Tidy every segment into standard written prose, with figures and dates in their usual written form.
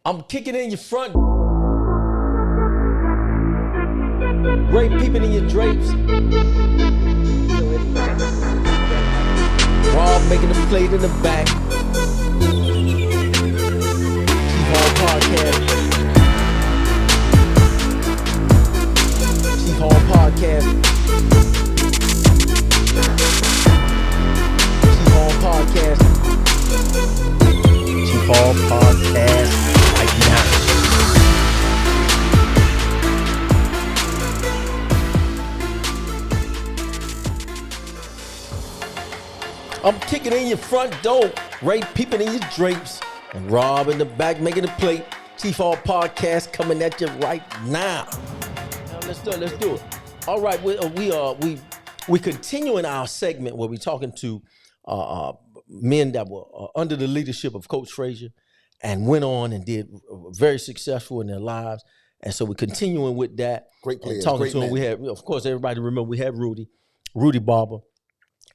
I'm kicking in your front. Great peeping in your drapes. Rob making a plate in the back. Chief Hall Podcast. Chief Hall Podcast. Chief Hall Podcast. Chief Hall Podcast right now. I'm kicking in your front door, Ray peeping in your drapes, and Rob in the back making a plate. Chief Hall Podcast coming at you right now. Now let's do it. All right, we continuing our segment where we're talking to men that were under the leadership of Coach Frazier and went on and did very successful in their lives. And so we're continuing with that. Great players, talking great to them. men. We had, of course, everybody remember we had Rudy Barber.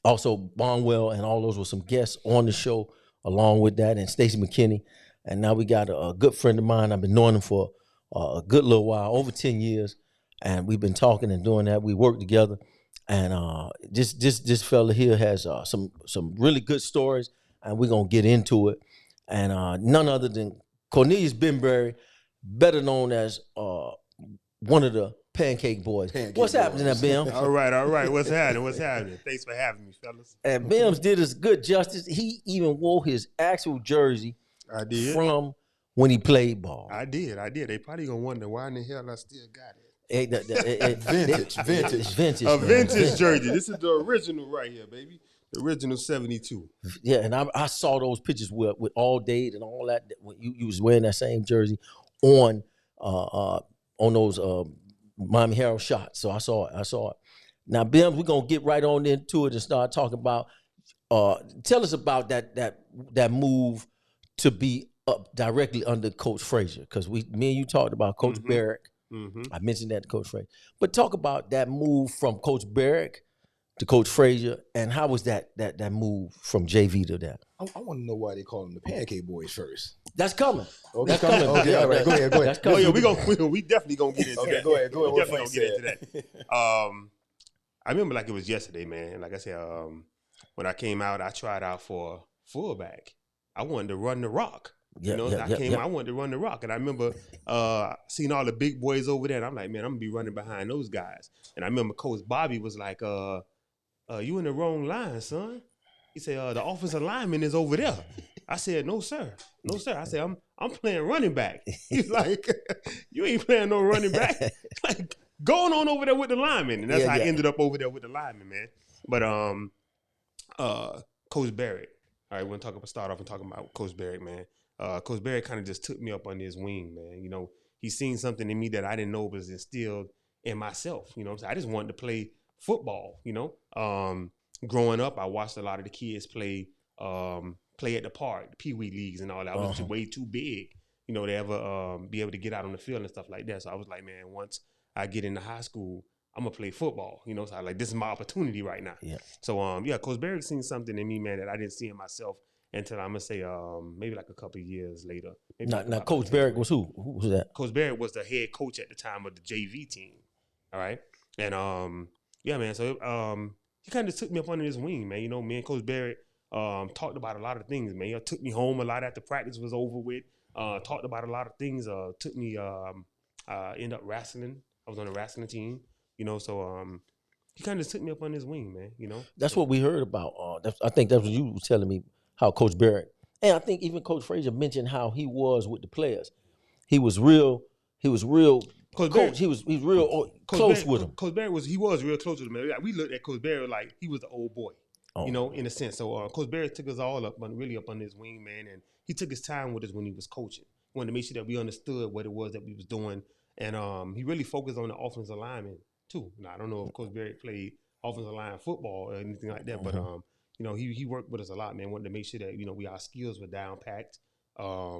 Also, Bonwell and all those were some guests on the show along with that, and Stacey McKinney. And now we got a good friend of mine. I've been knowing him for a good little while, over 10 years. And we've been talking and doing that. We work together. And this fella here has some really good stories, and we're going to get into it. And none other than Cornelius Bembry, better known as one of the Pancake Boys. What's happening there, Bim? All right. What's happening? Thanks for having me, fellas. And Bims did us good justice. He even wore his actual jersey I did. from when he played ball. I did. They probably gonna wonder why in the hell I still got it. Vintage. A vintage jersey. This is the original right here, baby. The original 72. Yeah, and I saw those pictures with All Date and all that. When you was wearing that same jersey on those Miami Herald shots. So I saw it. Now, Bims, we're gonna get right on into it and start talking about. Tell us about that move to be up directly under Coach Frazier, because me and you talked about Coach Barrick. I mentioned that to Coach Frazier, but talk about that move from Coach Barrick to Coach Frazier, and how was that move from JV to that? I want to know why they call them the Pancake Boys first. That's coming. Oh, That's coming. Okay, all right. Go ahead. That's coming. Oh yeah, we definitely gonna get into that. Go ahead. We definitely gonna get into that. I remember like it was yesterday, man. Like I said, when I came out, I tried out for fullback. I wanted to run the rock. I wanted to run the rock. And I remember seeing all the big boys over there. And I'm like, man, I'm going to be running behind those guys. And I remember Coach Bobby was like, you in the wrong line, son. He said, the offensive lineman is over there. I said, no, sir. I said, I'm playing running back. He's like, you ain't playing no running back. Like, going on over there with the lineman. And that's how I ended up over there with the lineman, man. But Coach Barrett. All right, we're going to start off and talking about Coach Barrett, man. Coach Barrett kind of just took me up under his wing, man. You know, he seen something in me that I didn't know was instilled in myself. You know what I'm saying? I just wanted to play football, you know. Growing up, I watched a lot of the kids play at the park, the Pee Wee leagues and all that. I was just way too big, you know, to ever be able to get out on the field and stuff like that. So I was like, man, once I get into high school, I'm going to play football, you know. So I like, this is my opportunity right now. Yeah. So, Coach Barrett seen something in me, man, that I didn't see in myself until I'm going to say maybe like a couple of years later. Now Coach Barrett was who? Who was that? Coach Barrett was the head coach at the time of the JV team. All right. And, man, so he kind of took me up under his wing, man. You know, me and Coach Barrett talked about a lot of things, man. He took me home a lot after practice was over with. Talked about a lot of things. Took me, ended up wrestling. I was on a wrestling team, you know, so he kind of took me up on his wing, man, you know. That's what we heard about. I think that's what you were telling me, how Coach Barrett, and I think even Coach Frazier mentioned how he was with the players. He was real Coach close. Barrett, He was real close with him. Coach Barrett was real close with him, man. We looked at Coach Barrett like he was the old boy, you know, in a sense. So Coach Barrett took us all up on his wing, man, and he took his time with us when he was coaching. He wanted to make sure that we understood what it was that we was doing, and he really focused on the offensive lineman too. Now I don't know if Coach Barrett played offensive line football or anything like that, but you know, he worked with us a lot, man. Wanted to make sure that, you know, our skills were down packed,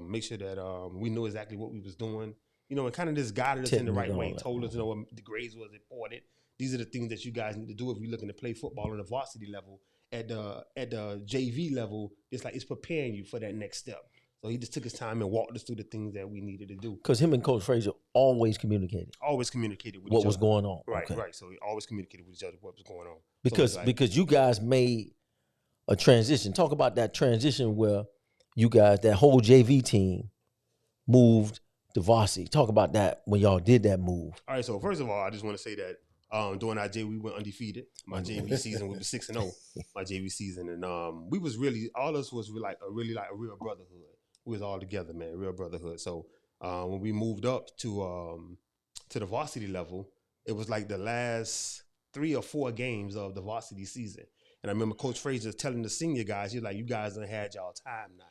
make sure that we knew exactly what we was doing, you know, and kind of just guided us in the right way, told us, you know, what the grades was important. These are the things that you guys need to do if you're looking to play football on the varsity level. At the JV level, it's like it's preparing you for that next step. So he just took his time and walked us through the things that we needed to do. Because him and Coach Frazier always communicated. Always communicated with what each was other. going on. Right, Okay. right. So we always communicated with each other what was going on. Because you guys made a transition. Talk about that transition where you guys, that whole JV team, moved to varsity. Talk about that when y'all did that move. All right. So first of all, I just want to say that during our JV, we went undefeated. My JV season, we were 6-0. My JV season, and we was really all of us was really like a real brotherhood. We was all together, man, real brotherhood. So when we moved up to the varsity level, it was like the last 3 or 4 games of the varsity season. And I remember Coach Frazier telling the senior guys, he's like, "You guys done had y'all time now.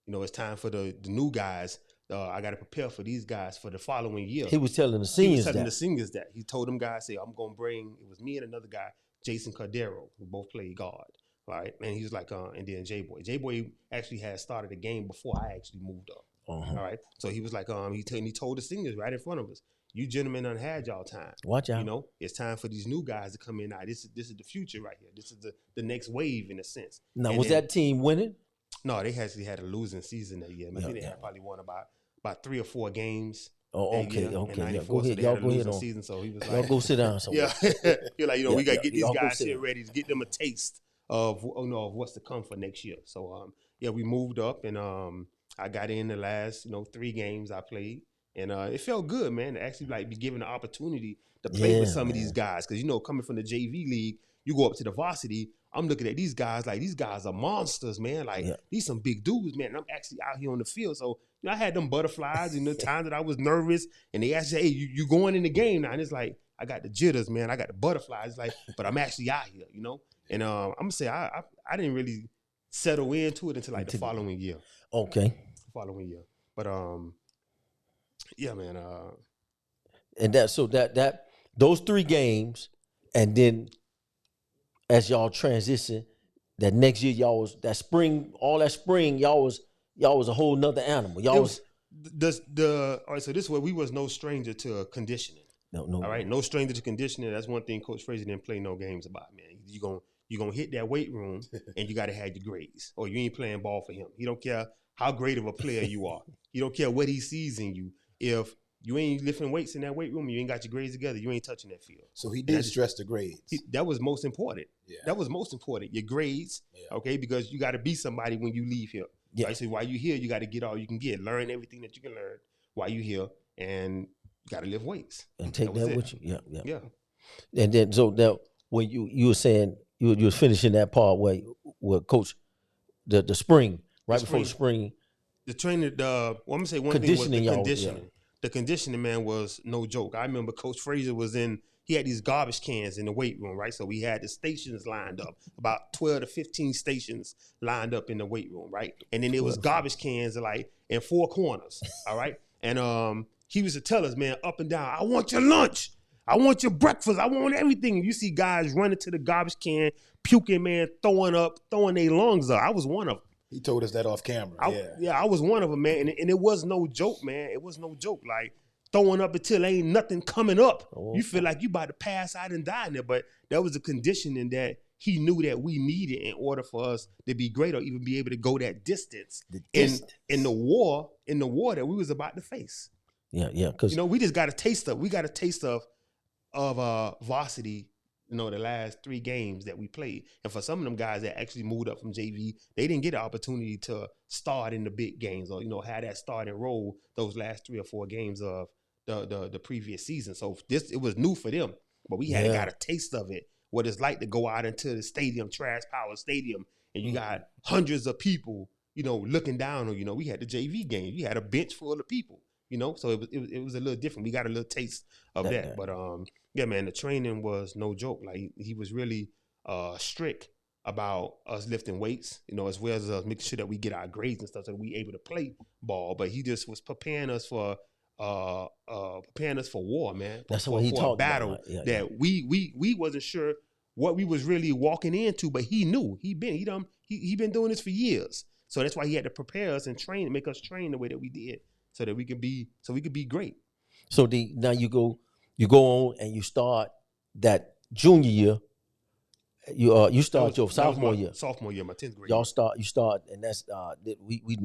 You know, it's time for the new guys. I got to prepare for these guys for the following year." He was telling the seniors that. He told them guys, "Say, I'm going to bring," it was me and another guy, Jason Cordero, who both played guard. Right. And he was like, and then J-Boy. J-Boy actually had started the game before I actually moved up. Uh-huh. All right. So he was like, he told the seniors right in front of us, "You gentlemen done had y'all time. Watch out. You know, it's time for these new guys to come in now. This is the future right here. This is the next wave in a sense." Now, and was that team winning? No, they actually had a losing season that year. I think they had probably won about 3 or 4 games. Oh, okay. Yeah, Go ahead. So Y'all go ahead on. season, so he was like, y'all go sit down somewhere. Yeah, you're like, we got to get these y'all guys here ready to get them a taste of what's to come for next year. So we moved up, and I got in the last 3 games I played, and it felt good, man, to actually like be given the opportunity to play with some of these guys, because coming from the JV league, you go up to the varsity. I'm looking at these guys like these guys are monsters, man. Like these some big dudes, man. And I'm actually out here on the field, so I had them butterflies. The times that I was nervous, and they asked, "Hey, you going in the game now?" And it's like I got the jitters, man. I got the butterflies, like, but I'm actually out here, And I'm gonna say I didn't really settle into it until like the following year. Okay. Following year, but yeah, man. And that those 3 games, and then as y'all transition, that next year y'all was all that spring y'all was a whole nother animal. Y'all was all right. So this way we was no stranger to conditioning. No. All right, no stranger to conditioning. That's one thing Coach Frazier didn't play no games about, man. You gonna hit that weight room and you gotta have your grades, or you ain't playing ball for him. He don't care how great of a player you are. He don't care what he sees in you. If you ain't lifting weights in that weight room, you ain't got your grades together, you ain't touching that field. So he did stress the grades. That was most important. Yeah. That was most important. Your grades, okay, because you got to be somebody when you leave here. Yeah. Right? So while you're here, you got to get all you can get. Learn everything that you can learn while you're here, and you got to lift weights. And take that with you. Yeah. And then so that when you were saying you were finishing that part where Coach the spring, right before the spring. The training, I'm gonna say one thing was the conditioning. Yeah. The conditioning, man, was no joke. I remember Coach Frazier he had these garbage cans in the weight room, right? So we had the stations lined up, about 12 to 15 stations lined up in the weight room, right? And then there was garbage cans like in 4 corners, all right? And he was to tell us, man, up and down, "I want your lunch. I want your breakfast. I want everything." You see guys running to the garbage can, puking, man, throwing their lungs up. I was one of them. He told us that off camera. I was one of them, man. And it was no joke, man. It was no joke. Like, throwing up until ain't nothing coming up. You feel like you about to pass out and die in there. But that was a conditioning that he knew that we needed in order for us to be great, or even be able to go that distance in the war that we was about to face. Yeah. Because we just got a taste of varsity. The last 3 games that we played. And for some of them guys that actually moved up from JV, they didn't get the opportunity to start in the big games, or, have that starting role those last 3 or 4 games of the previous season. So it was new for them, but we had got a taste of it, what it's like to go out into the stadium, Trash Power Stadium, and you got hundreds of people, looking down on, we had the JV game. You had a bench full of people, so it was a little different. We got a little taste of that. But yeah, man, the training was no joke. Like, he was really strict about us lifting weights, as well as us making sure that we get our grades and stuff so that we able to play ball. But he just was preparing us for war, man. That's what he talked a battle about. That we wasn't sure what we was really walking into, but he knew. He been doing this for years. So that's why he had to prepare us and make us train the way that we did, so that we could be great. So now you go on and you start that junior year, You start your sophomore year. Sophomore year, my 10th grade. You start, and that's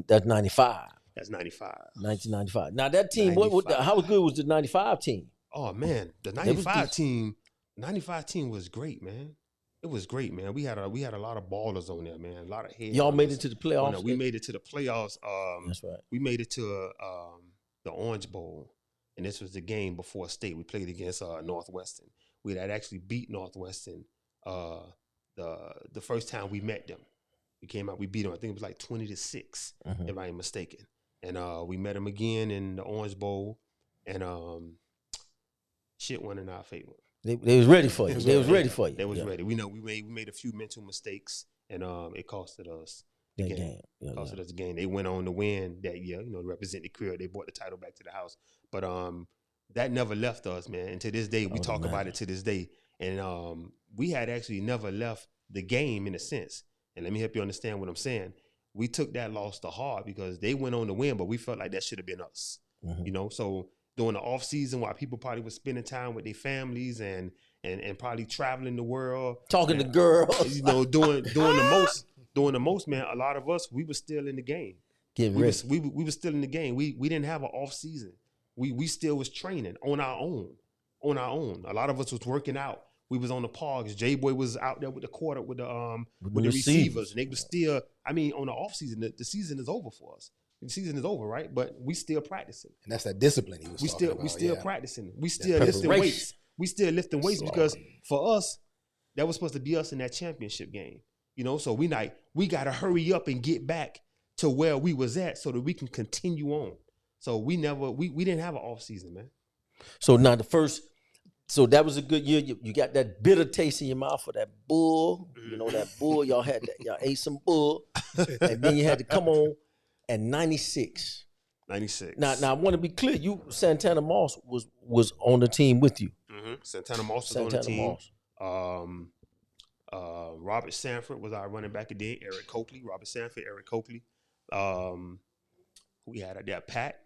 that's 95. That's 95. 1995. Now that team, how good was the 95 team? Oh man, the 95 team. 95 team was great, man. It was great, man. We had a lot of ballers on there, man. A lot of head. Y'all made it to the playoffs. No, we made it to the playoffs. That's right. We made it to the Orange Bowl, and this was the game before state. We played against Northwestern. We had actually beat Northwestern the first time we met them. We came out, we beat them. I think it was like 20-6, if I ain't mistaken. And we met them again in the Orange Bowl, and shit went in our favor. They was ready for you. They was ready for you. They was ready. We know we made a few mental mistakes, and it costed us the game. Costed us the game. They went on to win that year. You know, to represent the career. They brought the title back to the house. But that never left us, man. And to this day, we talk about it to this day. And we had actually never left the game in a sense. And let me help you understand what I'm saying. We took that loss to heart because they went on to win, but we felt like that should have been us. You know, so during the off season, while people probably were spending time with their families and probably traveling the world, talking to girls, you know, doing the most, man. A lot of us, we were still in the game. We were still in the game. We didn't have an off season. We still was training on our own. A lot of us was working out. We was on the parks. J-Boy was out there with the quarter with the receivers, and they was still. I mean, on the off season, the season is over for us. The season is over, right? But we still practicing. And that's that discipline he was talking about. We still practicing. We still lifting weights. We still lifting weights because for us, that was supposed to be us in that championship game. You know, so we got to hurry up and get back to where we was at so that we can continue on. So we didn't have an off season, man. So now so that was a good year. You got that bitter taste in your mouth for that bull. You know, that bull, y'all ate some bull. And then you had to come on at 96. 96. Now I want to be clear. Santana Moss was on the team with you. Santana Moss was on the team. Robert Sanford was our running back again. Robert Sanford, Eric Coakley. We had out there Pat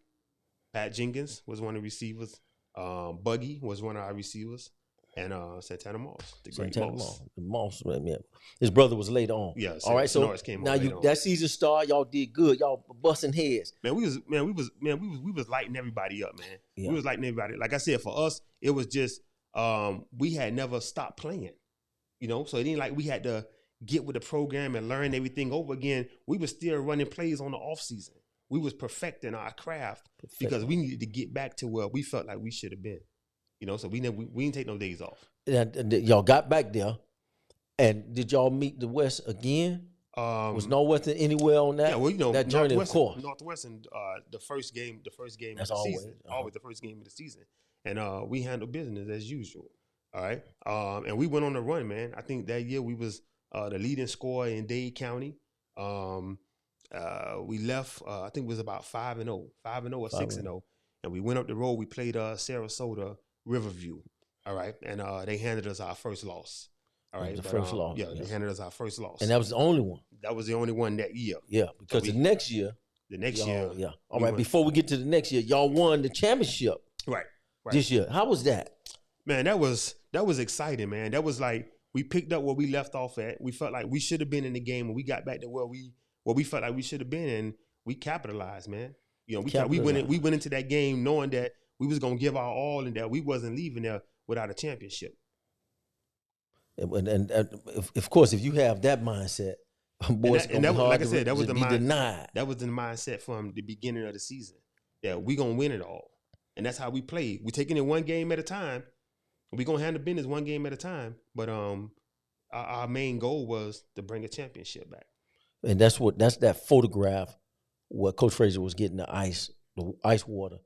Jenkins was one of the receivers. Buggy was one of our receivers, and Santana Moss, the great Moss. Moss, man. His brother was later on. Yeah. All right. So now that season started, y'all did good. Y'all busting heads. Man, we was lighting everybody up, man. Yeah. We was lighting everybody. Like I said, for us, it was just we had never stopped playing. You know, so it ain't like we had to get with the program and learn everything over again. We were still running plays on the off season. We was perfecting our craft because we needed to get back to where we felt like we should have been. You know, so we didn't take no days off. And y'all got back there, and did y'all meet the West again? Was Northwestern anywhere on that? Yeah, well, you know, that journey, of course. Northwestern, the first game That's of the season, always the first game of the season, and we handled business as usual. All right, and we went on the run, man. I think that year we was the leading scorer in Dade County. We left, I think it was about 5-0 or 6-0. And we went up the road. We played Sarasota Riverview. All right. And they handed us our first loss. All right. First loss. Yeah, they handed us our first loss. And that was the only one. That was the only one that year. Yeah, because the next year. Yeah. All right. Before we get to the next year, y'all won the championship. Right. This year. How was that? Man, that was exciting, man. That was like we picked up where we left off at. We felt like we should have been in the game when we got back to where we felt like we should have been, and we capitalized, man. You know, we went into that game knowing that we was gonna give our all and that we wasn't leaving there without a championship. And of course, if you have that mindset, boys, like I said, that was the mindset from the beginning of the season that we gonna win it all, and that's how we played. We taking it one game at a time. We gonna handle business one game at a time, but our main goal was to bring a championship back. And that's that photograph where Coach Frazier was getting the ice water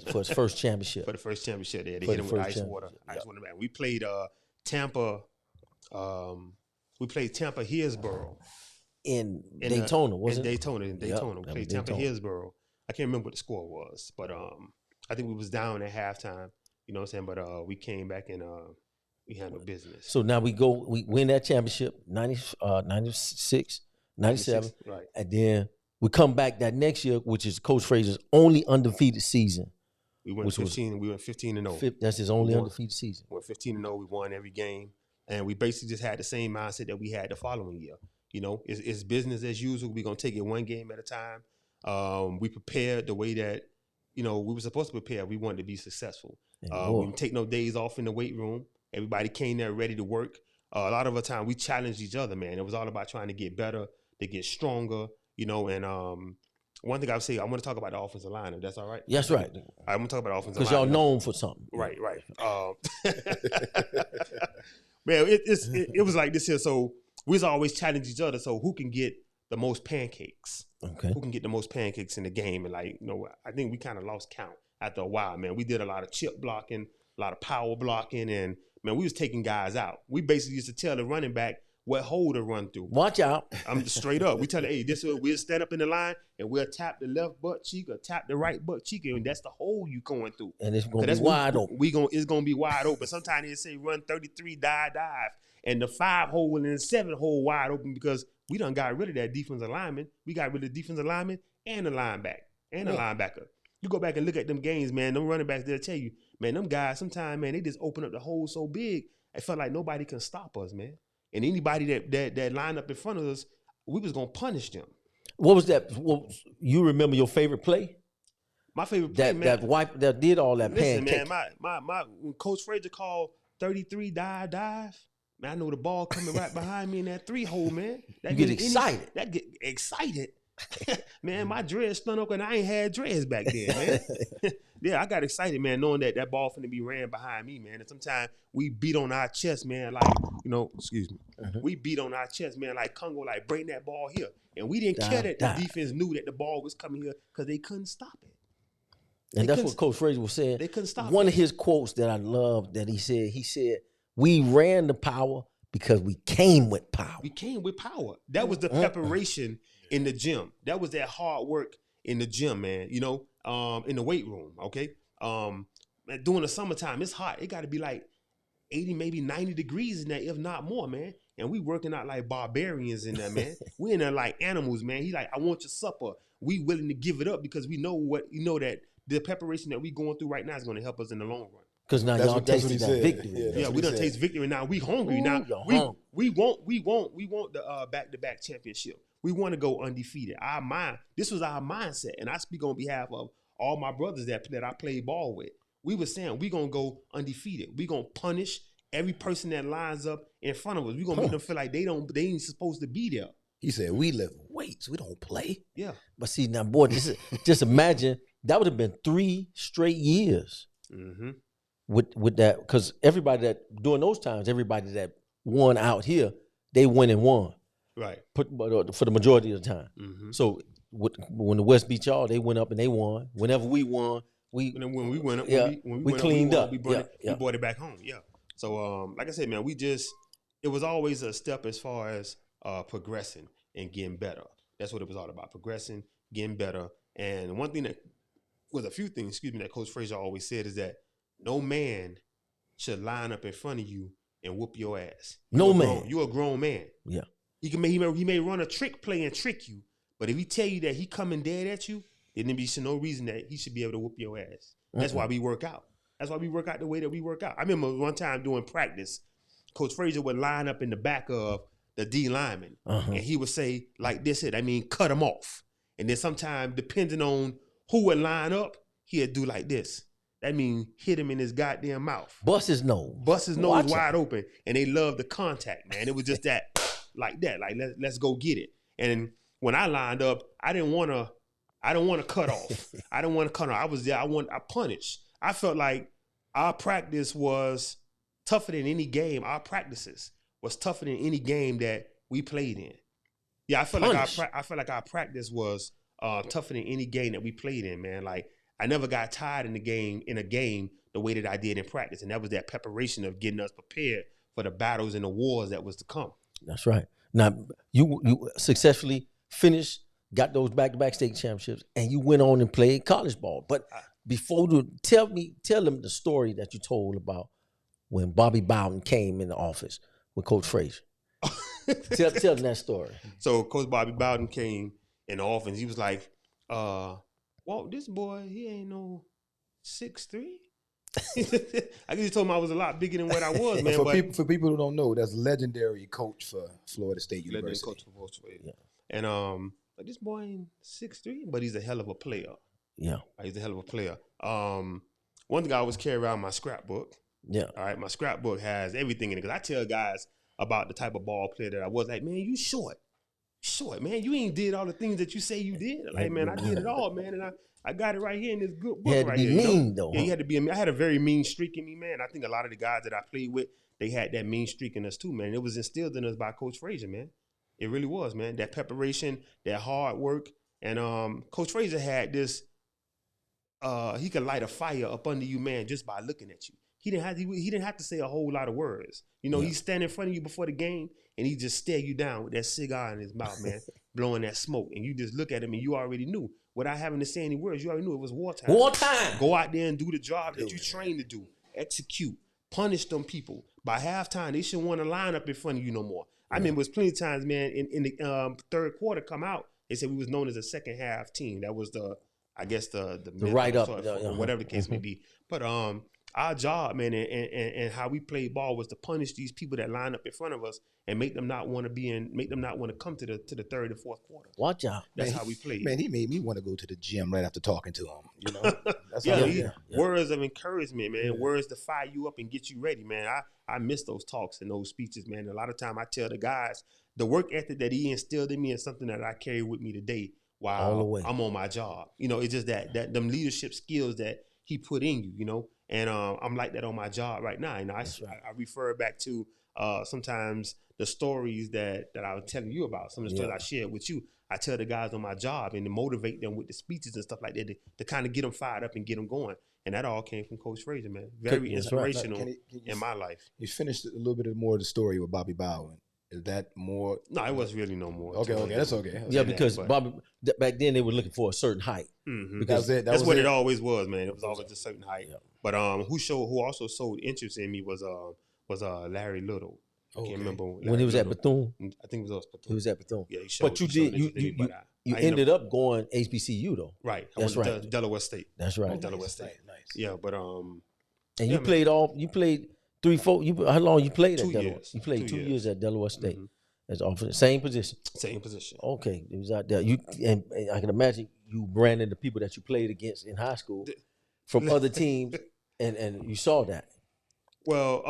for his first championship. For the first championship, they hit him with ice water. We played Tampa. We played Tampa Hillsborough in Daytona, wasn't it? In Daytona. We played Tampa Hillsborough. I can't remember what the score was, but I think we was down at halftime. You know what I'm saying? But we came back and we handled business. So now we win that championship, 96, 97, right. And then we come back that next year, which is Coach Frazier's only undefeated season. We went 15. We went 15-0. That's his only undefeated season. We went 15-0. We won every game. And we basically just had the same mindset that we had the following year. It's business as usual. We're going to take it one game at a time. We prepared the way that, we were supposed to prepare. We wanted to be successful. We didn't take no days off in the weight room. Everybody came there ready to work. A lot of the time we challenged each other, man. It was all about trying to get better, to get stronger, and one thing I would say, I want to talk about the offensive line, if that's all right. That's right. I'm going to talk about the offensive line. Because y'all known for something. Right. Man, it was like this here. So we was always challenge each other. So who can get the most pancakes? Okay. Who can get the most pancakes in the game? And I think we kind of lost count after a while, man. We did a lot of chip blocking, a lot of power blocking, and man, we was taking guys out. We basically used to tell the running back what hole to run through. Watch out. I'm straight up. We tell her, hey, we'll stand up in the line and we'll tap the left butt cheek or tap the right butt cheek, and that's the hole you going through. And it's going to be wide open. It's going to be wide open. Sometimes they say run 33, dive, and the 5 hole and the 7 hole wide open because we done got rid of that defensive lineman. We got rid of the defensive lineman and the linebacker. You go back and look at them games, man. Them running backs, they'll tell you, man, them guys sometimes, man, they just open up the hole so big, it felt like nobody can stop us, man. And anybody that lined up in front of us, we was gonna punish them. What was that? You remember your favorite play? My favorite play, man. That did all that pancake. Listen, man, my when Coach Frazier called 33 dive, man, I know the ball coming right behind me in that 3 hole, man. You get excited. Get excited. Man, my dreads stunk up and I ain't had dreads back then, man. Yeah, I got excited, man, knowing that ball finna be ran behind me, man. And sometimes we beat on our chest, man, like, excuse me. We beat on our chest, man, like Congo, like bring that ball here. And we didn't care that the defense knew that the ball was coming here because they couldn't stop it. And that's what Coach Frazier was saying. They couldn't stop it. One of his quotes that I love that he said, we ran the power because we came with power. We came with power. That was the preparation in the gym. That was that hard work in the gym, man, in the weight room, okay? During the summertime, it's hot. It got to be like 80, maybe 90 degrees in there, if not more, man. And we working out like barbarians in there, man. We in there like animals, man. He like, I want your supper. We willing to give it up because we know that the preparation that we going through right now is going to help us in the long run. Because now y'all tasted that victory. Yeah, we done taste victory. Now we hungry. Now we want the back-to-back championship. We want to go undefeated. This was our mindset, and I speak on behalf of all my brothers that I played ball with. We were saying we gonna go undefeated. We gonna punish every person that lines up in front of us. We gonna make them feel like they ain't supposed to be there. He said we lift weights. We don't play. Yeah. But see now, boy, just imagine that would have been 3 straight years. Mm-hmm. With that, because everybody that during those times, everybody that won out here, they went and won. Right. For the majority of the time. Mm-hmm. So when the West beat y'all, they went up and they won. Whenever we won, we cleaned up. We brought it back home. Yeah. So like I said, man, it was always a step as far as progressing and getting better. That's what it was all about. Progressing, getting better. And one thing a few things, that Coach Frazier always said is that no man should line up in front of you and whoop your ass. You're a grown man. Yeah. He may run a trick play and trick you, but if he tell you that he coming dead at you, then there be no reason that he should be able to whoop your ass. That's why we work out. That's why we work out the way that we work out. I remember one time doing practice, Coach Frazier would line up in the back of the D lineman, and he would say like this, cut him off. And then sometimes, depending on who would line up, he'd do like this. That means hit him in his goddamn mouth. Bust his nose. Wide open. And they love the contact, man. It was just that, like, let's go get it. And when I lined up, I didn't want to cut off. I didn't want to cut off. I was there. I punished. I felt like our practice was tougher than any game. Our practices was tougher than any game that we played in. Yeah, I felt like our practice was tougher than any game that we played in, man. Like, I never got tired in a game the way that I did in practice. And that was that preparation of getting us prepared for the battles and the wars that was to come. That's right. Now, you successfully finished, got those back-to-back state championships, and you went on and played college ball. But before tell them the story that you told about when Bobby Bowden came in the office with Coach Frazier. tell them that story. So Coach Bobby Bowden came in the office. He was like, well, this boy, he ain't no 6'3". I just told him I was a lot bigger than what I was, man. For people who don't know, that's legendary coach for Florida State University. Coach for Florida State. Yeah. And like this boy ain't 6'3", but he's a hell of a player. Yeah. He's a hell of a player. One thing I always carry around my scrapbook. Yeah. All right, my scrapbook has everything in it because I tell guys about the type of ball player that I was. Like, man, you short, man. You ain't did all the things that you say you did. Like, man, I did it all, man, and I got it right here in this good book right here. You had to be mean, though. Yeah, you had to be. I had a very mean streak in me, man. I think a lot of the guys that I played with, they had that mean streak in us too, man. It was instilled in us by Coach Frazier, man. It really was, man. That preparation, that hard work, and Coach Frazier had this. He could light a fire up under you, man, just by looking at you. He didn't have to say a whole lot of words. You know, he's standing in front of you before the game, and he just stare you down with that cigar in his mouth, man, blowing that smoke, and you just look at him, and you already knew. Without having to say any words, you already knew it was wartime. Wartime. Go out there and do the job that you trained to do. Execute. Punish them people. By halftime, they shouldn't want to line up in front of you no more. I remember it was plenty of times, man, in the third quarter come out, they said we was known as a second half team. That was the write up, or whatever the case may be. But our job, man, and how we played ball was to punish these people that line up in front of us and make them not want to come to the third and fourth quarter. Watch out. That's how we played. Man, he made me want to go to the gym right after talking to him. You know, that's words of encouragement, man. Words to fire you up and get you ready, man. I miss those talks and those speeches, man. A lot of time I tell the guys the work ethic that he instilled in me is something that I carry with me today while I'm on my job. You know, it's just that them leadership skills that he put in you, you know. And I'm like that on my job right now. And I refer back to sometimes the stories that I was telling you about, some of the stories I shared with you. I tell the guys on my job and to motivate them with the speeches and stuff like that to kind of get them fired up and get them going. And that all came from Coach Frazier, man. Very inspirational in my life. You finished a little bit more of the story with Bobby Bowen. Is that more? No, it was really no more. Okay, that's okay. Yeah, because Bobby, back then they were looking for a certain height. Mm-hmm. Because that's what it always was, man. It was always a certain height. Yeah. But who also showed interest in me was Larry Little. I can't remember when he was at Bethune. I think it was Bethune. He was at Bethune. Yeah, he showed. But you ended up going HBCU though. Right. That's right. Delaware State. That's right. Delaware State. Nice. Yeah, but and you played 3-4. How long you played at Delaware? Years. You played 2 years at Delaware State. Mm-hmm. As often, same position. Same position. Okay, it was out there. And I can imagine you branded the people that you played against in high school from other teams, and you saw that. Well,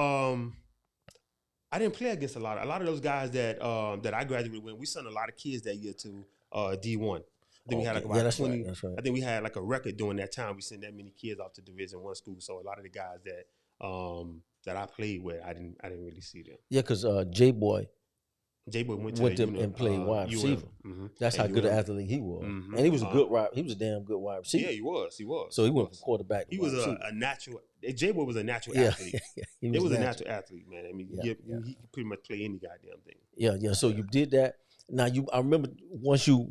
I didn't play against a lot of those guys that I graduated with. We sent a lot of kids that year to D1. I think we had like about 20. That's right. I think we had like a record during that time. We sent that many kids off to Division I school. So a lot of the guys that I played with, I didn't really see them. Yeah, because J-Boy went to and played wide receiver. Mm-hmm. That's how good an athlete he was, and he was a good wide. He was a damn good wide receiver. Yeah, he was. So he went from quarterback. He was a natural. J-Boy was a natural athlete. He was a natural athlete, man. I mean, he could pretty much play any goddamn thing. Yeah. So you did that. Now I remember once you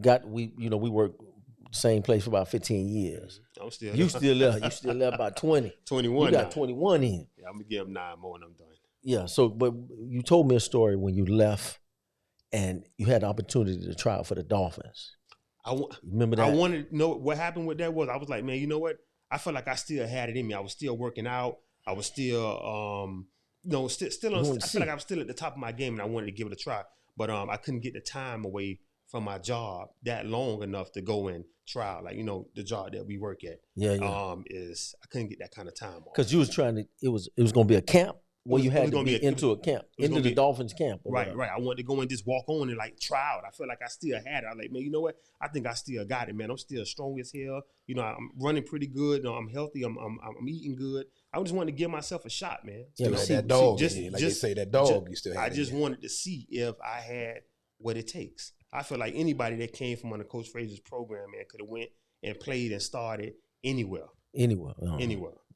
got we worked the same place for about 15 years. I'm still. You still there about 20. 21. You got 21 in. Yeah, I'm gonna give him 9 more and I'm done. Yeah, so but you told me a story when you left and you had the opportunity to try out for the Dolphins. Remember that? I wanted to know what happened with that was I was like, man, you know what? I felt like I still had it in me. I was still working out. I was still still on, I feel like I was still at the top of my game and I wanted to give it a try. But I couldn't get the time away from my job that long enough to go and try, like, the job that we work at. Yeah. Is I couldn't get that kind of time off. Because you was trying to it was going to be a camp. Well, you had to be into a camp, into the Dolphins camp. Right. I wanted to go and just walk on and like try out. I feel like I still had it. I was like, man, you know what? I think I still got it, man. I'm still strong as hell. I'm running pretty good. I'm healthy. I'm eating good. I just wanted to give myself a shot, man. Yeah, like that dog. They say that dog. You still have. I just wanted to see if I had what it takes. I feel like anybody that came from under Coach Frazier's program, man, could have went and played and started anywhere. Anywhere.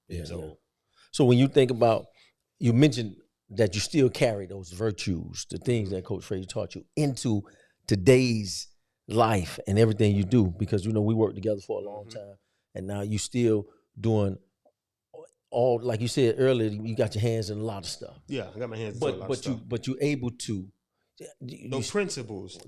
Yeah. So when you think about. You mentioned that you still carry those virtues, the things that Coach Frazier taught you into today's life and everything you do, because, we worked together for a long time, and now you still doing all, like you said earlier, you got your hands in a lot of stuff. Yeah, I got my hands in a lot of stuff. But you're able to. The principles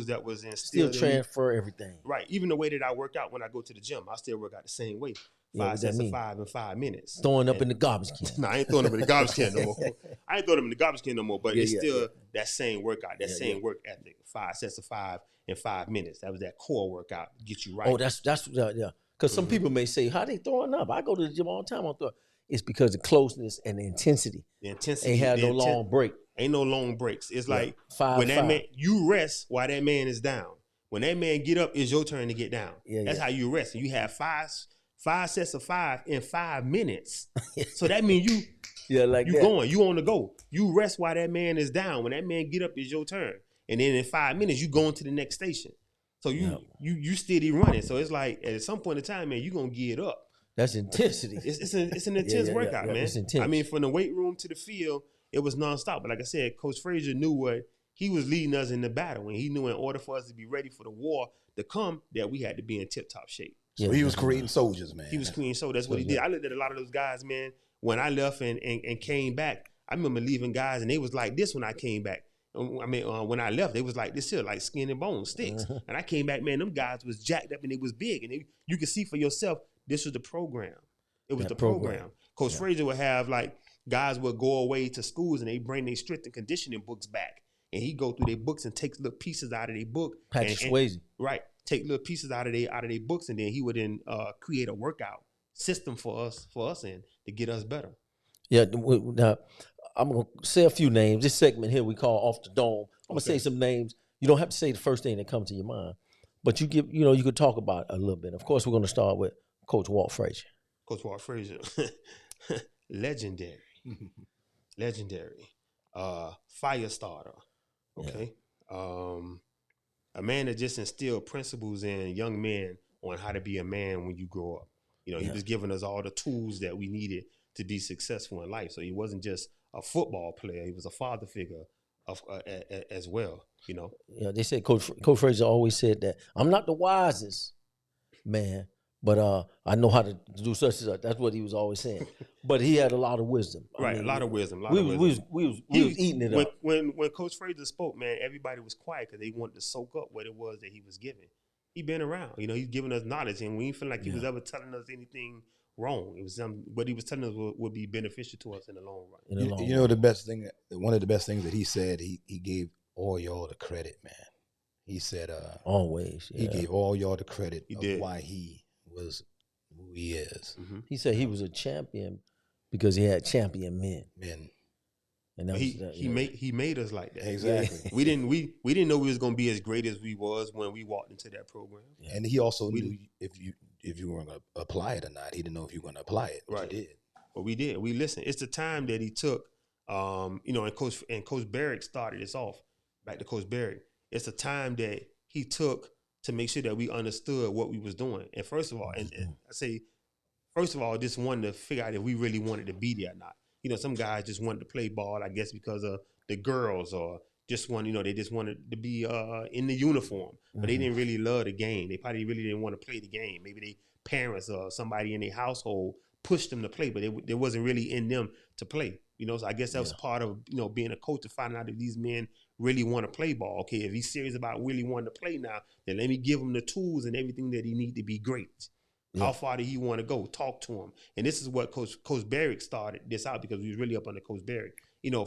that was instilled. Still transfer everything. Right. Even the way that I work out when I go to the gym, I still work out the same way. 5 sets of 5 in 5 minutes. Throwing up in the garbage can. No, I ain't throwing them in the garbage can no more. I ain't throwing them in the garbage can no more. But it's still that same workout, that same work ethic. 5 sets of 5 in 5 minutes. That was that core workout to get you right. Oh, that's yeah. Because some people may say, "How they throwing up?" I go to the gym all the time. I'm throwing. It's because the closeness and the intensity. The intensity ain't had no long break. Ain't no long breaks. It's like when that man, you rest while that man is down. When that man get up, it's your turn to get down. That's how you rest. And you have five sets of 5 in 5 minutes. So that means you going, you on the go. You rest while that man is down. When that man get up, it's your turn. And then in 5 minutes, you going to the next station. So you steady running. So it's like at some point in time, man, you gonna get up. That's intensity. It's an intense workout, man. It's intense. I mean, from the weight room to the field, it was nonstop. But like I said, Coach Frazier knew what he was leading us in the battle, and he knew in order for us to be ready for the war to come, that we had to be in tip-top shape. So he was creating soldiers, man. He was creating soldiers. That's what he did. I looked at a lot of those guys, man. When I left and came back, I remember leaving guys, and they was like this when I came back. I mean, when I left, they was like this here, like skin and bones, sticks. And I came back, man, them guys was jacked up and they was big. And you could see for yourself, this was the program. It was the program. Coach Frazier would have like guys would go away to schools and they bring their strength and conditioning books back. And he go through their books and takes little pieces out of their book. Patrick Swayze. Right. Take little pieces out of their books, and then he would then create a workout system for us and to get us better. Yeah. Now, I'm gonna say a few names. This segment here we call Off the Dome. I'm gonna say some names. You don't have to say the first thing that comes to your mind, but you could talk about it a little bit. Of course, we're gonna start with Coach Walt Frazier. Coach Walt Frazier, legendary, fire starter. Okay, a man that just instilled principles in young men on how to be a man when you grow up. You know, he was giving us all the tools that we needed to be successful in life. So he wasn't just a football player; he was a father figure as well. You know. Yeah, they said Coach Frazier always said that I'm not the wisest man, but I know how to do such and such. That's what he was always saying. But he had a lot of wisdom. Right, a lot of wisdom. We was eating it up. When Coach Frazier spoke, man, everybody was quiet because they wanted to soak up what it was that he was giving. He been around, you know. He's giving us knowledge, and we didn't feel like he was ever telling us anything wrong. It was what he was telling us would be beneficial to us in the long run. You know, the best thing, one of the best things that he said, he gave all y'all the credit, man. He said, always. He gave all y'all the credit of why he was who he is. Mm-hmm. He said he was a champion because he had champion men. And that he made us like that. Exactly. we didn't know we was gonna be as great as we was when we walked into that program. And he also knew if you weren't gonna apply it or not. He didn't know if you were gonna apply it. But you did. But we did. We listened. It's the time that he took. And Coach Barrick started this off. Back to Coach Barrick. It's the time that he took to make sure that we understood what we was doing. And first of all, and I say, first of all, just wanted to figure out if we really wanted to be there or not. You know, some guys just wanted to play ball, I guess, because of the girls, or just they just wanted to be in the uniform, but they didn't really love the game. They probably really didn't want to play the game. Maybe their parents or somebody in their household pushed them to play, but it wasn't really in them to play. You know, so I guess that was part of, being a coach, to find out if these men really want to play ball. Okay, if he's serious about really wanting to play now, then let me give him the tools and everything that he need to be great. Yeah. How far did he want to go? Talk to him. And this is what Coach Barrick started this out, because we was really up under Coach Barrick.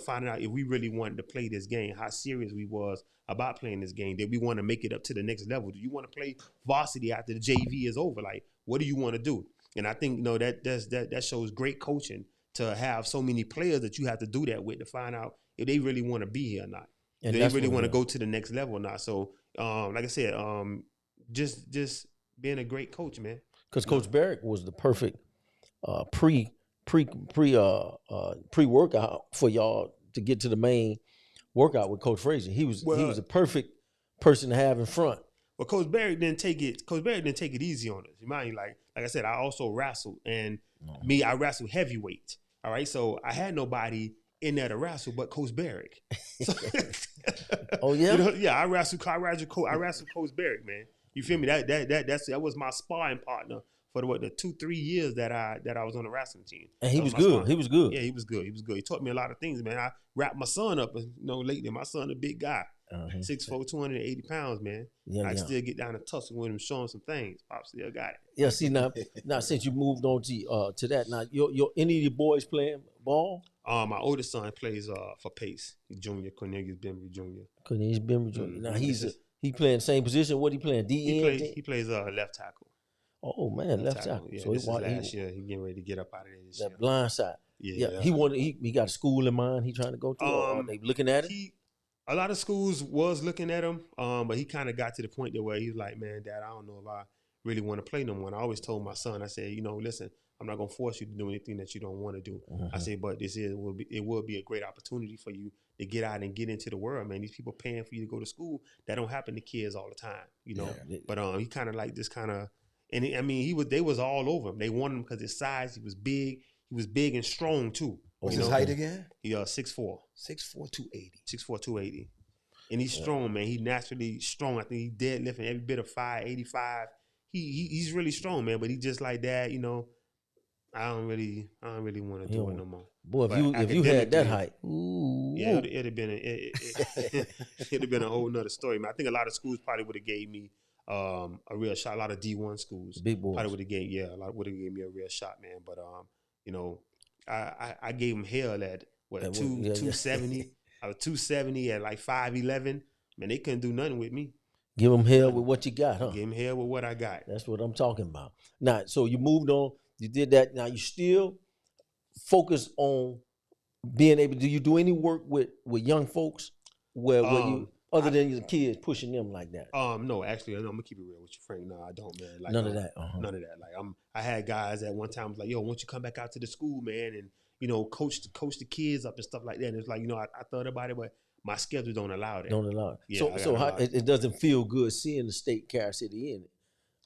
Finding out if we really wanted to play this game, how serious we was about playing this game. Did we want to make it up to the next level? Do you want to play varsity after the JV is over? Like, what do you want to do? And I think, that shows great coaching, to have so many players that you have to do that with, to find out if they really want to be here or not. And do they really want to go to the next level or not? So, like I said, just being a great coach, man. Because Coach Barrick was the perfect pre-workout for y'all to get to the main workout with Coach Frazier. He was the perfect person to have in front. But Coach Barrick didn't take it easy on us. You mind, like I said, I also wrestled, and I wrestled heavyweight. All right, so I had nobody in there to wrestle but Coach Barrick. So, oh yeah, I wrestled Coach Barrick, man. You feel me? That was my sparring partner for the 2-3 years that I was on the wrestling team. And he was good. He was good. Yeah, he was good. He taught me a lot of things, man. I wrapped my son up, lately. My son a big guy. 6'4", 280 pounds, man. Yeah, I yeah. still get down to tussle with him, show him some things. Pop still got it. Yeah, see now since you moved on to that, now your any of your boys playing ball? My oldest son plays for Pace, junior, Cornelius Bembry Jr. Cornelius Bembry Jr. Mm-hmm. Now he playing the same position. What he playing? He plays left tackle. Oh man, left tackle. Yeah, So this is last year. He getting ready to get up out of there this year. That blind side. Yeah. He got a school in mind. He trying to go to. Or they looking at it. A lot of schools was looking at him, but he kind of got to the point where he was like, "Man, Dad, I don't know if I really want to play no more." And I always told my son, I said, listen, I'm not gonna force you to do anything that you don't want to do. I said, but it will be a great opportunity for you to get out and get into the world, man. These people paying for you to go to school. That don't happen to kids all the time, Yeah. But he kind of like this kind of, and they was all over him. They wanted him because his size. He was big. He was big and strong too. What's his height again? He 6'4". 6'4", 280. 6'4", 280. And he's strong, man. He naturally strong. I think he deadlifting every bit of 585. He's really strong, man. But he just like that, I don't really want to do it no more. Boy, if you had that height, yeah, it'd have been it'd have been a whole nother story, man. I think a lot of schools probably would have gave me a real shot. A lot of D1 schools, big boys, probably would have gave me a real shot, man. But I gave him hell at 270. I was 270 at like 5'11". Man, they couldn't do nothing with me. Give them hell with what you got, huh? Give him hell with what I got. That's what I'm talking about. Now, so you moved on. You did that. Now you still focus on being able. Do you do any work with young folks where you other than your kids pushing them like that? No, actually, I'm gonna keep it real with you, Frank. No, I don't, man. Like none of that. None of that. Like I had guys at one time was like, "Yo, why don't you come back out to the school, man, and coach the kids up and stuff like that." And it's like, I thought about it, but my schedule don't allow that. Don't allow it. Yeah, so how, it doesn't feel good seeing the state Carol City in it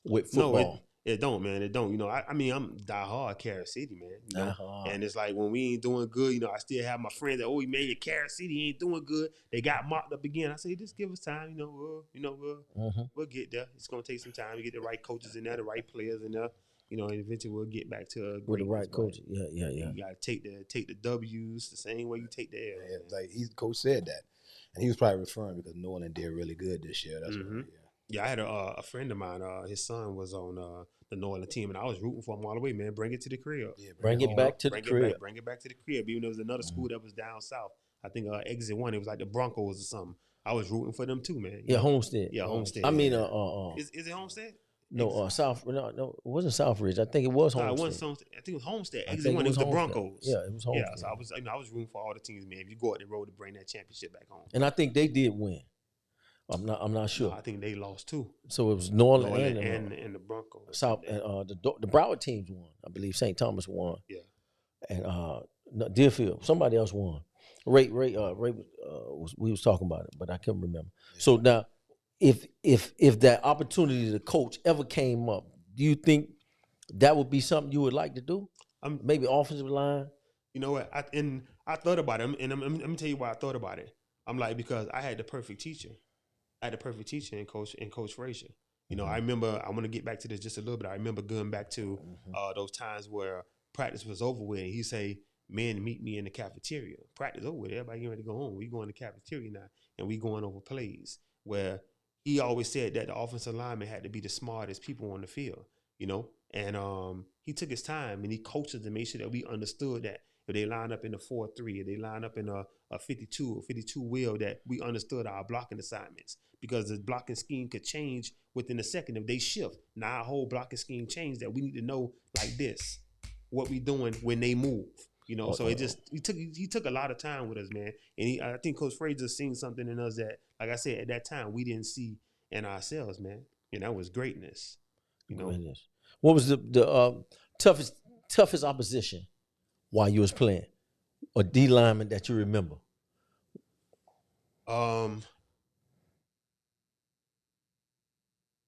with football. No, it don't, man. It don't. I mean, I'm diehard Carol City, man. And it's like when we ain't doing good, I still have my friends that, oh, man, your Carol City ain't doing good. They got marked up again. I say, just give us time. We'll get there. It's gonna take some time to get the right coaches in there, the right players in there. And eventually we'll get back to with the right coach. Yeah. You gotta take the W's the same way you take the L. Yeah, like coach said that, and he was probably referring because Norland did really good this year. That's what. Yeah, I had a friend of mine. His son was on the Norland team, and I was rooting for him all the way. Man, bring it to the crib. Yeah, bring it back to the crib. Bring it back to the crib. Even though there was another school that was down south. I think Exit 1. It was like the Broncos or something. I was rooting for them too, man. Yeah, Homestead. Yeah, Homestead. I mean, is it Homestead? No, South. No, it wasn't Southridge. I think it was Homestead. No, it wasn't. I think it was Homestead. Exit 1. It was the Broncos. Yeah, it was Homestead. Yeah, so I was rooting for all the teams, man. If you go out the road to bring that championship back home. And I think they did win. I'm not sure. No, I think they lost too. So it was Norland and the Broncos. South and the Broward teams won. I believe St. Thomas won. Yeah. And Deerfield, somebody else won. Ray we was talking about it, but I couldn't remember. Yeah. So now, if that opportunity to coach ever came up, do you think that would be something you would like to do? Maybe offensive line. You know what? I thought about it, and I'm gonna tell you why I thought about it. I'm like, because I had the perfect teacher. I had the perfect teacher in Coach Frazier. I remember, I want to get back to this just a little bit. I remember going back to those times where practice was over with, and he say, "Men, meet me in the cafeteria. Practice over with. Everybody getting ready to go home. We go in the cafeteria now, and we going over plays." Where he always said that the offensive lineman had to be the smartest people on the field, And he took his time, and he coached us to make sure that we understood that if they line up in a 4-3, if they line up in a 52 wheel, that we understood our blocking assignments, because the blocking scheme could change within a second if they shift. Now our whole blocking scheme changed, that we need to know like this, what we doing when they move. So he took a lot of time with us, man. And I think Coach Frazier seen something in us that, like I said, at that time we didn't see in ourselves, man. And that was greatness. Greatness. What was the toughest opposition while you was playing, or D lineman that you remember? If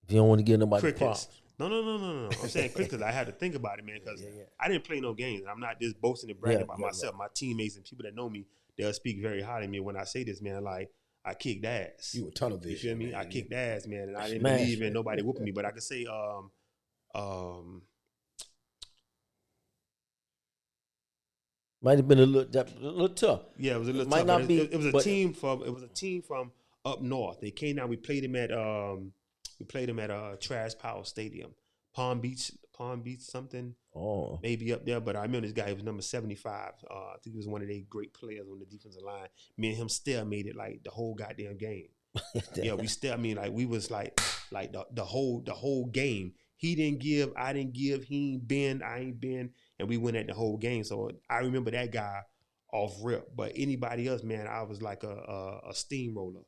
you don't want to give nobody props. No. I'm saying quick because I had to think about it, man, because I didn't play no games. I'm not just boasting and bragging about myself. My teammates and people that know me, they'll speak very highly of me when I say this, man. Like, I kicked ass. You a tunnel vision. You feel me? Man. I kicked ass, man, and I didn't believe in nobody whooping me. But I could say, might have been a little tough. Yeah, it was a little might tough. Not be, it was a team from up north. They came down. We played them at Trash Power Stadium, Palm Beach something. Oh, Maybe up there, but I remember this guy. He was number 75. I think he was one of their great players on the defensive line. Me and him still made it like the whole goddamn game. Yeah, we still. I mean, like we was like the whole game. He didn't give, I didn't give. He ain't bend, I ain't bend, and we went at the whole game. So I remember that guy off rip. But anybody else, man, I was like a steamroller.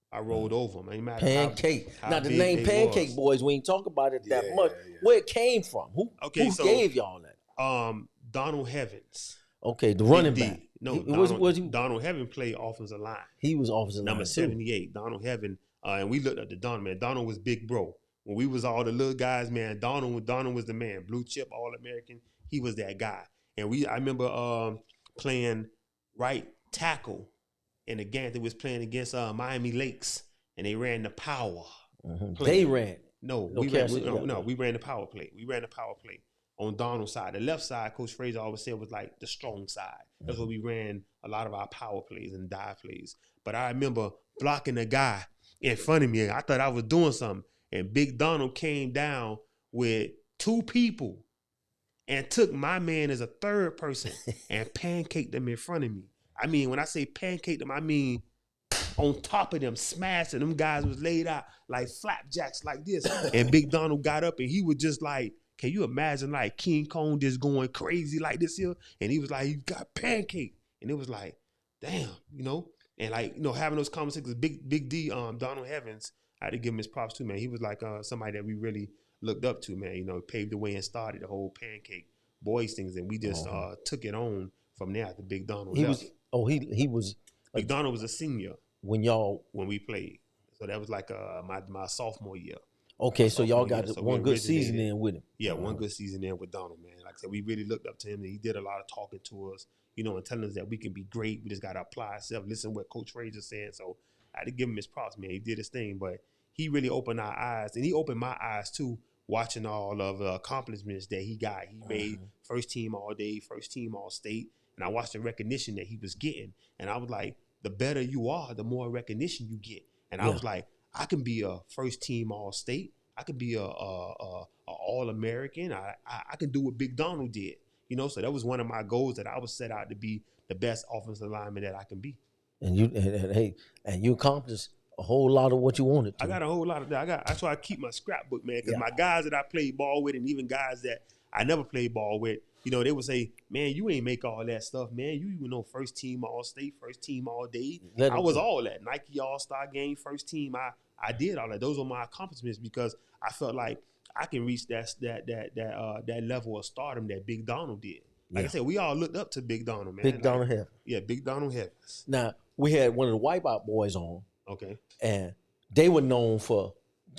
I rolled over them. Ain't matter Pancake. how Now the big name they Pancake was. Boys, we ain't talk about it that much. Yeah. Where it came from? Who gave y'all that? Donald Heavens. Okay, the running Big back. D. No, he Donald Heaven played offensive line. He was offensive line Number too. 78, Donald Heaven. And we looked up to Donald, man. Donald was big bro. When we was all the little guys, man, Donald was the man. Blue chip, All-American. He was that guy. And I remember playing right tackle in the game that was playing against Miami Lakes, and they ran the power. Mm-hmm. They ran. No, we ran the power play. We ran the power play on Donald's side. The left side, Coach Frazier always said, was like the strong side. That's where we ran a lot of our power plays and dive plays. But I remember blocking a guy in front of me. I thought I was doing something. And Big Donald came down with two people and took my man as a third person and pancaked them in front of me. I mean, when I say pancaked them, I mean on top of them, smashing them guys was laid out like flapjacks like this. And Big Donald got up and he was just like, can you imagine like King Kong just going crazy like this here? And he was like, he got pancake. And it was like, damn, you know? And like, you know, having those conversations, Big D, Donald Heavens, I had to give him his props too, man. He was like somebody that we really looked up to, man. You know, paved the way and started the whole pancake boys things. And we just took it on from there after Big Donald left. He was Big Donald was a senior when we played. So that was like my sophomore year. Okay, so y'all got one good season in with him. Yeah, one good season in with Donald, man. Like I said, we really looked up to him, and he did a lot of talking to us, you know, and telling us that we can be great. We just got to apply ourselves, listen to what Coach Frazier said. So I had to give him his props, man. He did his thing, but he really opened our eyes, and he opened my eyes, too, watching all of the accomplishments that he got. He made first team all day, first team all state, and I watched the recognition that he was getting, and I was like, the better you are, the more recognition you get. And I was like, I can be a first team all state. I could be a all American. I can do what Big Donald did. You know, so that was one of my goals that I was set out to be the best offensive lineman that I can be. And you accomplished a whole lot of what you wanted to. I got a whole lot of that. That's why I keep my scrapbook, man, because my guys that I played ball with, and even guys that I never played ball with, you know, they would say, man, you ain't make all that stuff, man. You even know first team all state, first team all day. I was all that. Nike All-Star game, first team. I did all that. Those were my accomplishments because I felt like I can reach that level of stardom that Big Donald did. Like I said, we all looked up to Big Donald, man. Big Donald Heavens. Yeah, Big Donald Heavens. Now, we had one of the Wipeout boys on. Okay. And they were known for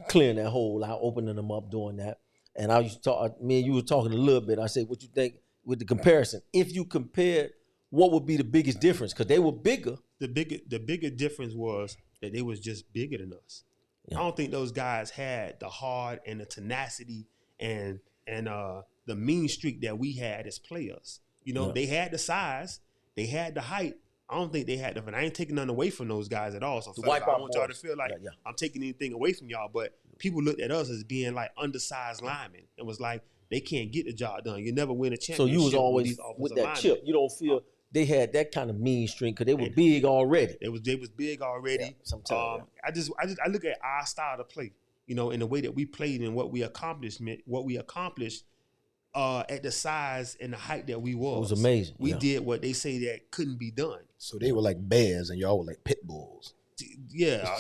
clearing that hole out, opening them up, doing that. And I used to talk, me and you were talking a little bit. I said, what you think with the comparison? If you compared, what would be the biggest difference? Because they were bigger. The bigger difference was that they was just bigger than us. Yeah. I don't think those guys had the heart and the tenacity and the mean streak that we had as players. You know, they had the size, they had the height. I don't think they had the. And I ain't taking nothing away from those guys at all. So fellas, I don't want y'all to feel like I'm taking anything away from y'all. But people looked at us as being like undersized linemen. It was like they can't get the job done. You never win a championship. So you was always with that chip. You don't feel they had that kind of mean streak because they were big already. They was big already. Sometimes I look at our style to play. You know, in the way that we played and what we accomplished at the size and the height that we was. It was amazing. We did what they say that couldn't be done. So they were like bears and y'all were like pit bulls. Yeah,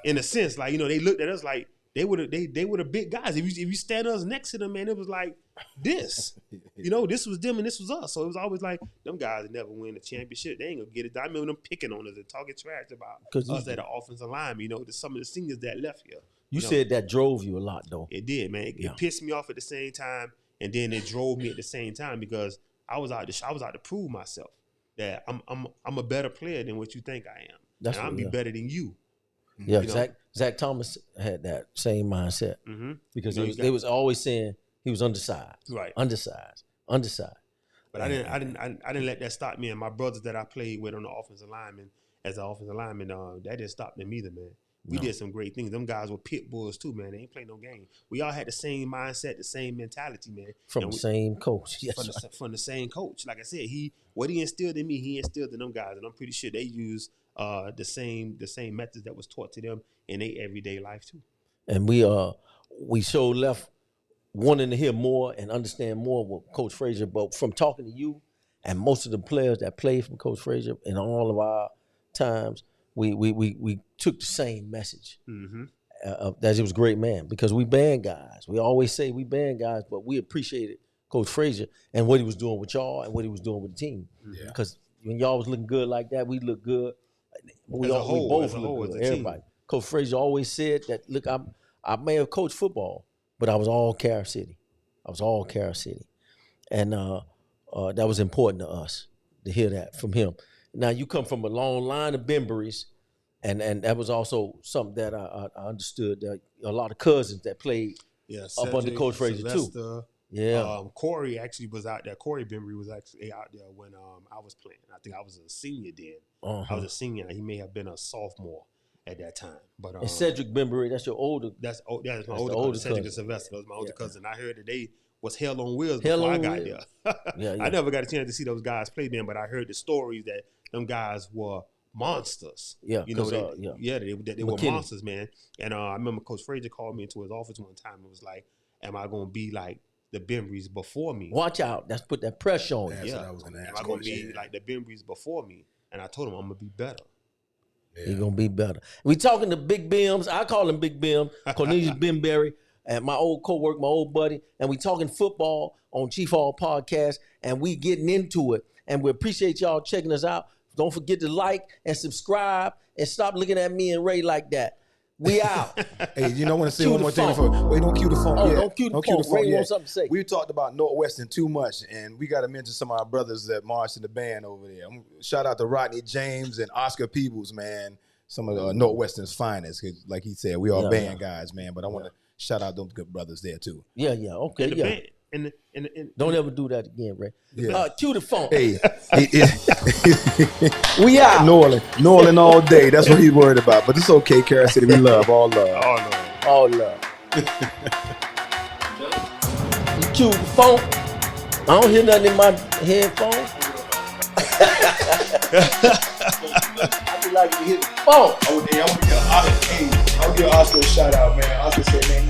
in a sense, like, you know, they looked at us like they were the big guys. If you stand us next to them, man, it was like this. You know, this was them and this was us. So it was always like them guys that never win a championship. They ain't gonna get it. I remember them picking on us and talking trash about us at the offensive line. You know, some of the seniors that left here. You said that drove you a lot, though. It did, man. It pissed me off at the same time, and then it drove me at the same time because I was out to prove myself that I'm a better player than what you think I am. That's and I'm be better than you. Yeah, Zach Thomas had that same mindset because they was always saying he was undersized, right? Undersized. But I didn't let that stop me and my brothers that I played with on the offensive lineman as an offensive lineman, that didn't stop them either, man. We did some great things. Them guys were pit bulls too, man. They ain't playing no game. We all had the same mindset, the same mentality, man. From the same coach. Yes, from the same coach. Like I said, what he instilled in me, he instilled in them guys, and I'm pretty sure they use the same methods that was taught to them in their everyday life too. And we so left wanting to hear more and understand more with Coach Frazier, but from talking to you and most of the players that played from Coach Frazier in all of our times, we took the same message. Mm-hmm. That he was a great man, because we band guys. We always say we band guys, but we appreciated Coach Frazier and what he was doing with y'all and what he was doing with the team. Because when y'all was looking good like that, we looked good. We both looked good. Everybody. Team. Coach Frazier always said that, look, I may have coached football, but I was all Carol City. And that was important to us to hear that from him. Now, you come from a long line of Bembrys, and that was also something that I understood. That a lot of cousins that played up under Coach Frazier too. Yeah. Corey actually was out there. Corey Bembry was actually out there when I was playing. I think I was a senior then. I was a senior. He may have been a sophomore at that time. But and Cedric Bembry, that's your older. That's my older cousin. Cedric and Sylvester. That was my older cousin. I heard that they was hell on wheels before I got there. I never got a chance to see those guys play then, but I heard the stories that them guys were monsters. Yeah, you know, they were monsters, man. And I remember Coach Frazier called me into his office one time and was like, "Am I going to be like the Bembrys before me? Watch out! That's put that pressure on you." What I was going to ask. Am I going to be like the Bembrys before me? And I told him I'm going to be better. Yeah. He's going to be better. We talking to Big Bims. I call him Big Bim, Cornelius Bembry, and my old co-worker, my old buddy. And we talking football on Chief Hall Podcast, and we getting into it. And we appreciate y'all checking us out. Don't forget to like and subscribe and stop looking at me and Ray like that. We out. Hey, you know, I want to say one more thing before. Wait, don't cue the phone. Don't cue the phone. Ray wants something to say. We talked about Northwestern too much, and we got to mention some of our brothers that marched in the band over there. Shout out to Rodney James and Oscar Peebles, man. Some of Northwestern's finest. Like he said, we all band guys, man. But I want to shout out those good brothers there too. Yeah, okay, don't ever do that again, Ray. Yeah. Cue the phone. Hey, we out. New Orleans all day. That's what he's worried about. But it's okay, Carol City. We love, all love. All love. You cue the phone. I don't hear nothing in my headphones. I be like to hit the phone. I would give Oscar a shout out, man. Oscar said, man,